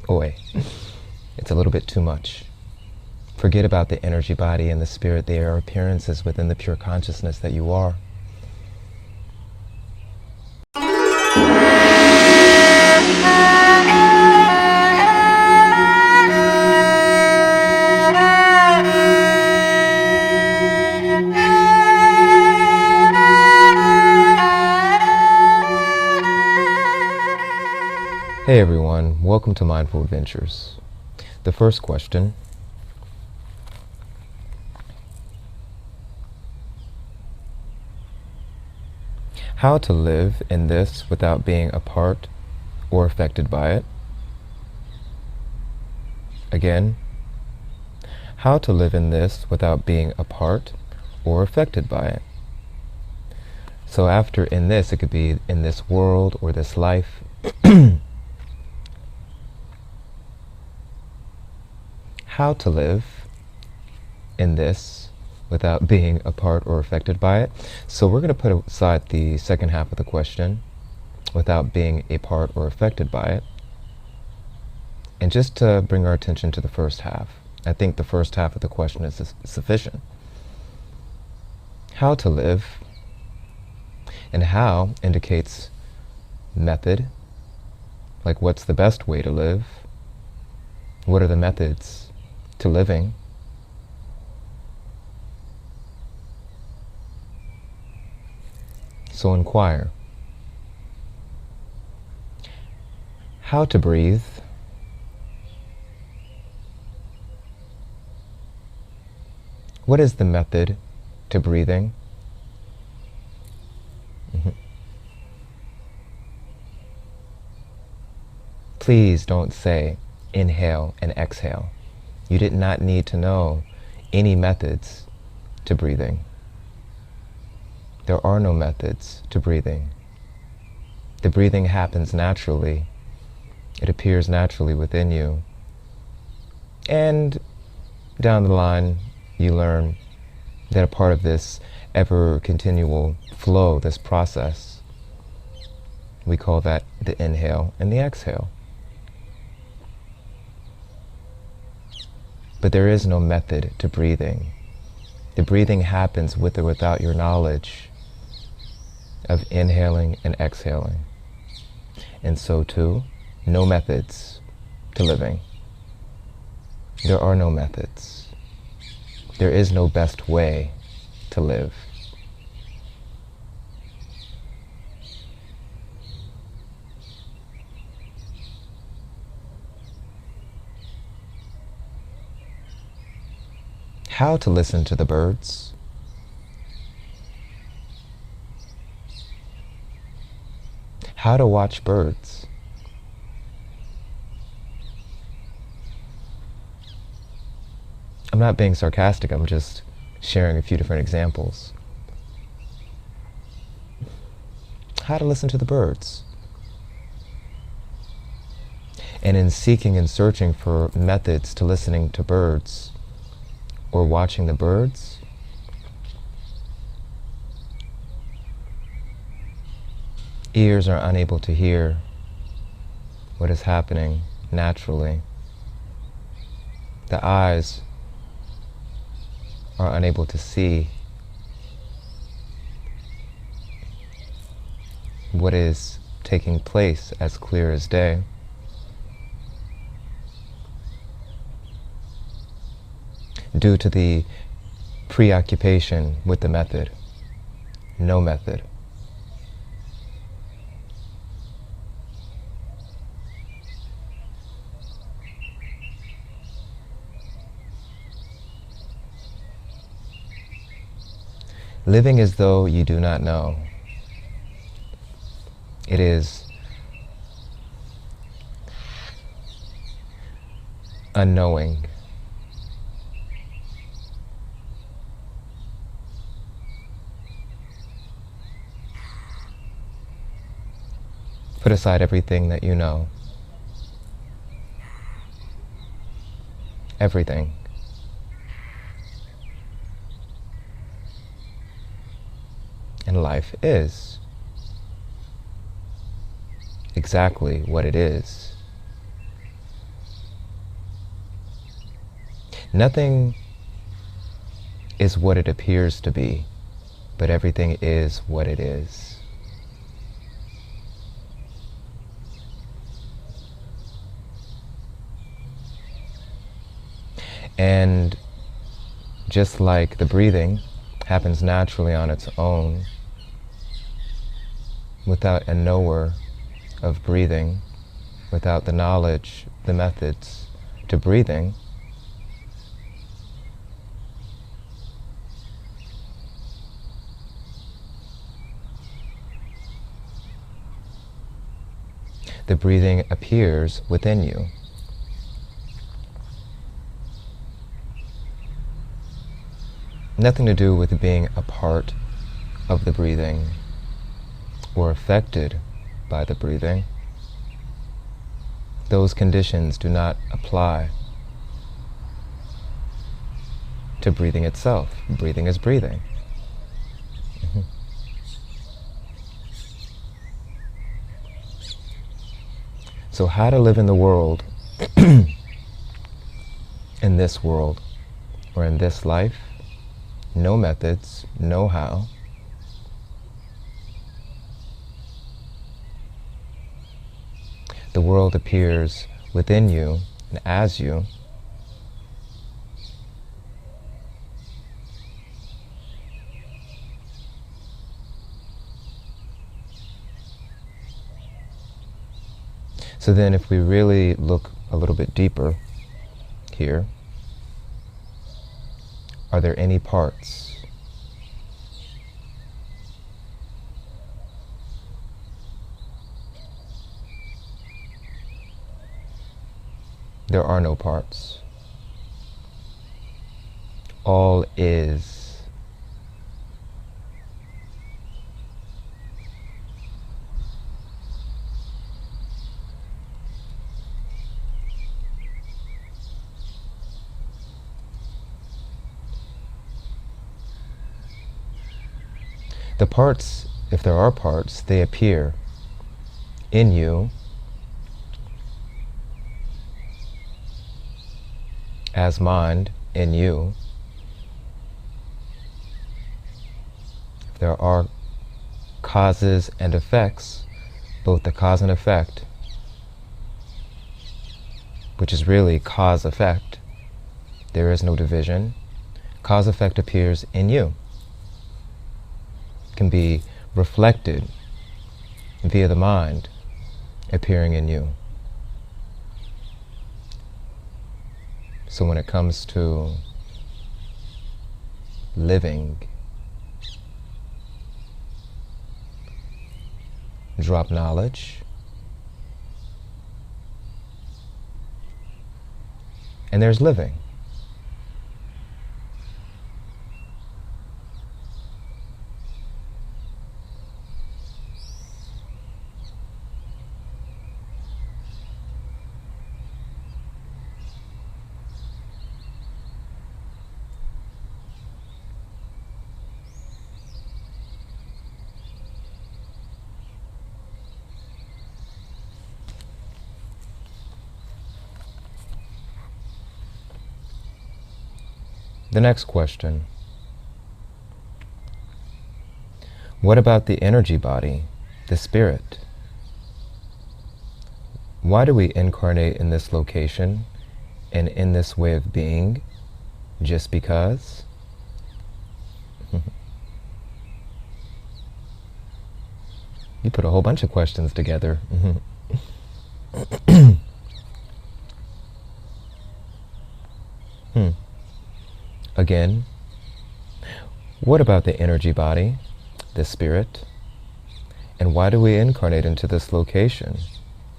Oi. It's a little bit too much. Forget about the energy body and the spirit. They are appearances within the pure consciousness that you are. Hey everyone, welcome to Mindful Adventures. The first question: how to live in this without being a part or affected by it? Again, how to live in this without being a part or affected by it? So after in this, it could be in this world or this life. How to live in this without being a part or affected by it. So we're going to put aside the second half of the question, without being a part or affected by it. And just to bring our attention to the first half, I think the first half of the question is sufficient. How to live, and how indicates method, like what's the best way to live, what are the methods to living. So inquire. How to breathe. What is the method to breathing? Please don't say inhale and exhale. You did not need to know any methods to breathing. There are no methods to breathing. The breathing happens naturally. It appears naturally within you. And down the line, you learn that a part of this ever continual flow, this process, we call that the inhale and the exhale. But there is no method to breathing. The breathing happens with or without your knowledge of inhaling and exhaling. And so too, no methods to living. There are no methods. There is no best way to live. How to listen to the birds. How to watch birds. I'm not being sarcastic, I'm just sharing a few different examples. How to listen to the birds. And in seeking and searching for methods to listening to birds, or watching the birds, ears are unable to hear what is happening naturally. The eyes are unable to see what is taking place as clear as day. Due to the preoccupation with the method, no method. Living as though you do not know. It is unknowing. Put aside everything that you know. Everything. And life is exactly what it is. Nothing is what it appears to be, but everything is what it is. And just like the breathing happens naturally on its own, without a knower of breathing, without the knowledge, the methods to breathing, the breathing appears within you. Nothing to do with being a part of the breathing or affected by the breathing. Those conditions do not apply to breathing itself. Breathing is breathing. So how to live in the world, in this world, or in this life? No methods, no how. The world appears within you and as you. So then if we really look a little bit deeper here, are there any parts? There are no parts. All is. The parts, if there are parts, they appear in you as mind in you. If there are causes and effects, both the cause and effect, which is really cause-effect, there is no division. Cause-effect appears in you. Can be reflected via the mind appearing in you. So when it comes to living, drop knowledge, and there's living. The next question. What about the energy body, the spirit? Why do we incarnate in this location and in this way of being? Just because? You put a whole bunch of questions together. Again, what about the energy body, the spirit? And why do we incarnate into this location,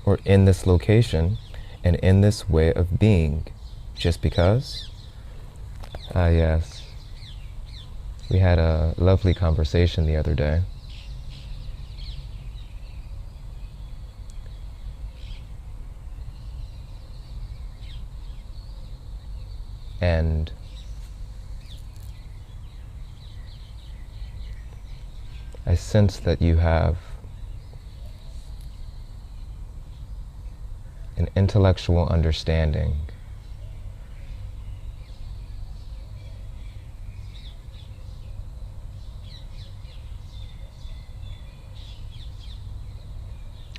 or in this location, and in this way of being? Just because? Ah, yes. We had a lovely conversation the other day. And I sense that you have an intellectual understanding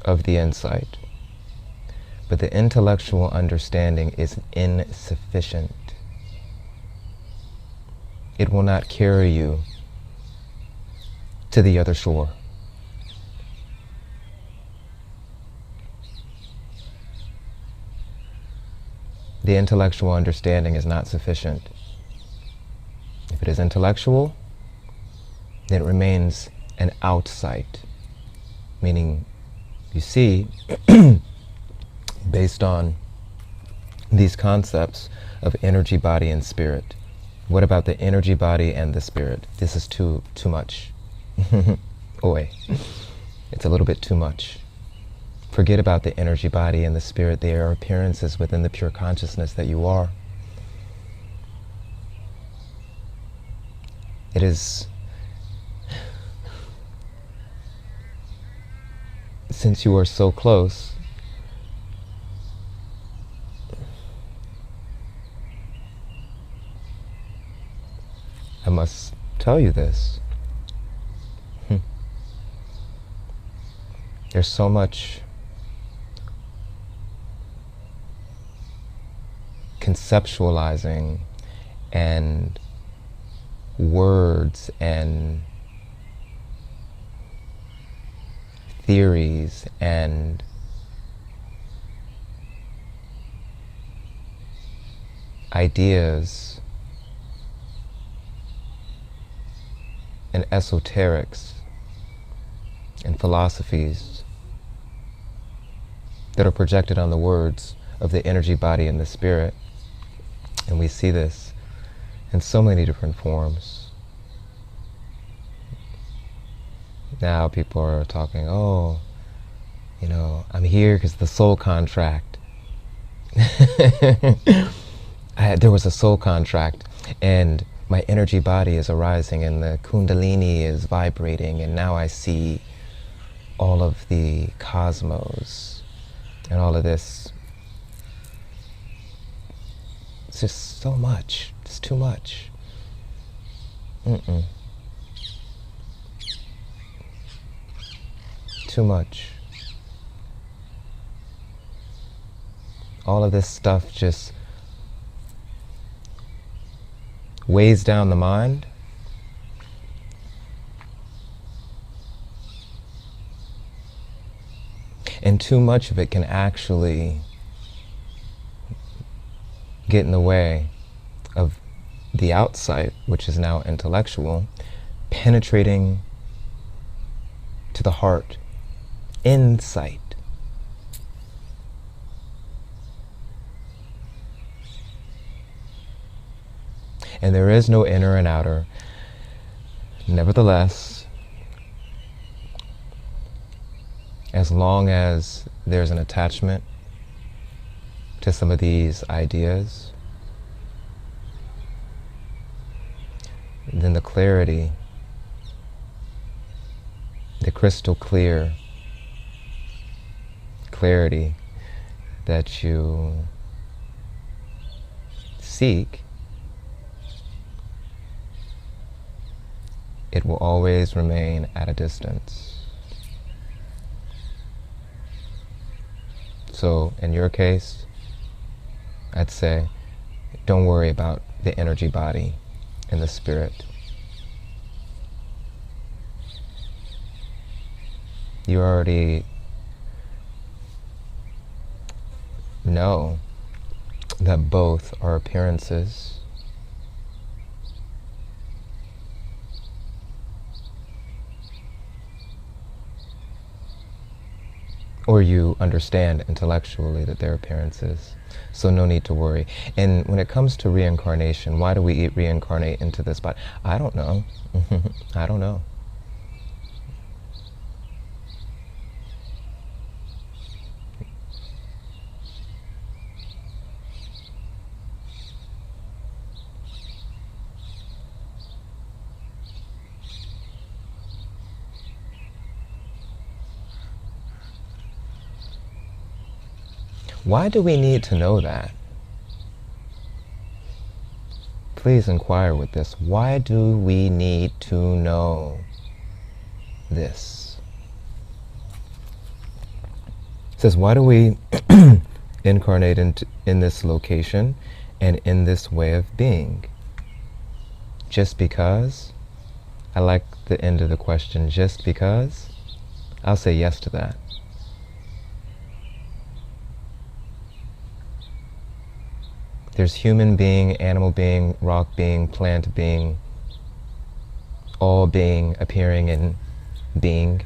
of the insight. But the intellectual understanding is insufficient. It will not carry you to the other shore. The intellectual understanding is not sufficient. If it is intellectual, then it remains an outsight, meaning you see, based on these concepts of energy, body, and spirit. What about the energy, body, and the spirit? This is too much. Oi. It's a little bit too much. Forget about the energy, body, and the spirit. They are appearances within the pure consciousness that you are. It is, since you are so close, I must tell you this. There's so much conceptualizing and words and theories and ideas and esoterics and philosophies that are projected on the words of the energy, body, and the spirit. And we see this in so many different forms. Now people are talking, oh, you know, I'm here because the soul contract. There was a soul contract, and my energy body is arising, and the kundalini is vibrating, and now I see all of the cosmos and all of this. It's just so much. It's too much. Too much. All of this stuff just weighs down the mind. And too much of it can actually get in the way of the outside, which is now intellectual, penetrating to the heart, insight. And there is no inner and outer. Nevertheless, as long as there's an attachment to some of these ideas, then the clarity, the crystal clear clarity that you seek, it will always remain at a distance. So in your case, I'd say, don't worry about the energy body and the spirit. You already know that both are appearances. Or you understand intellectually that they're appearances. So no need to worry. And when it comes to reincarnation, why do we reincarnate into this body? I don't know. I don't know. Why do we need to know that? Please inquire with this. Why do we need to know this? says, why do we incarnate in this location and in this way of being? Just because? I like the end of the question, just because? I'll say yes to that. There's human being, animal being, rock being, plant being, all being, appearing in being.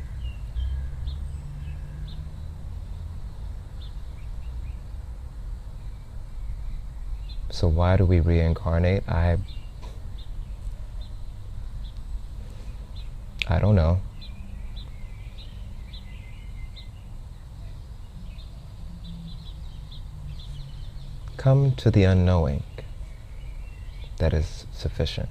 So why do we reincarnate? I don't know. Come to the unknowing. That is sufficient.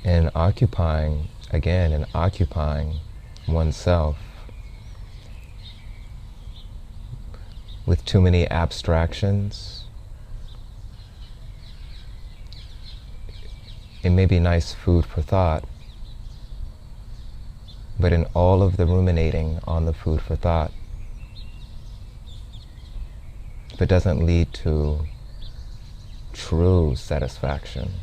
And occupying, again, and occupying oneself with too many abstractions. It may be nice food for thought, but in all of the ruminating on the food for thought, if it doesn't lead to true satisfaction,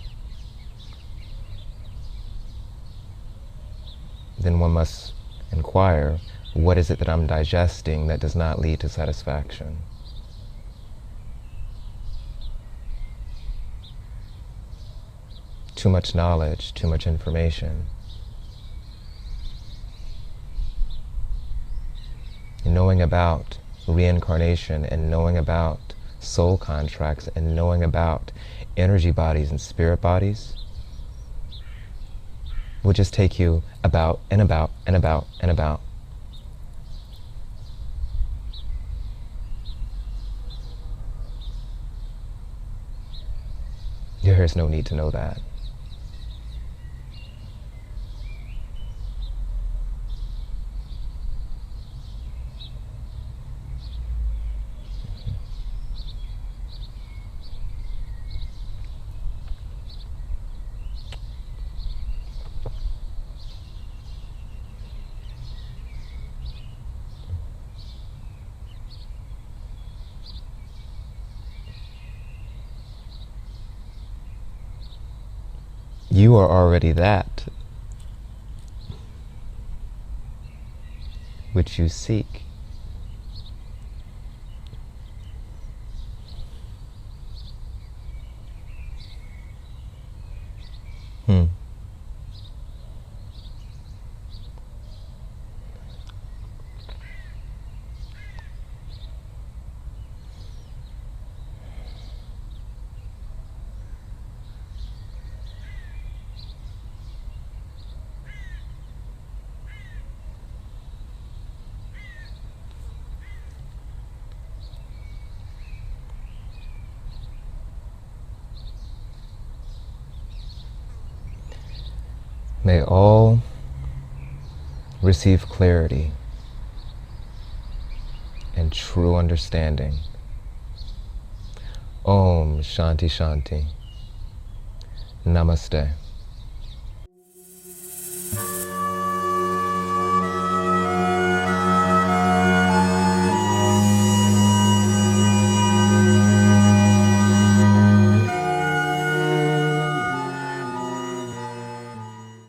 then one must inquire, what is it that I'm digesting that does not lead to satisfaction? Too much knowledge, too much information. Knowing about reincarnation and knowing about soul contracts and knowing about energy bodies and spirit bodies will just take you about and about and about and about. There's no need to know that. You are already that which you seek. May all receive clarity and true understanding. Om Shanti Shanti. Namaste.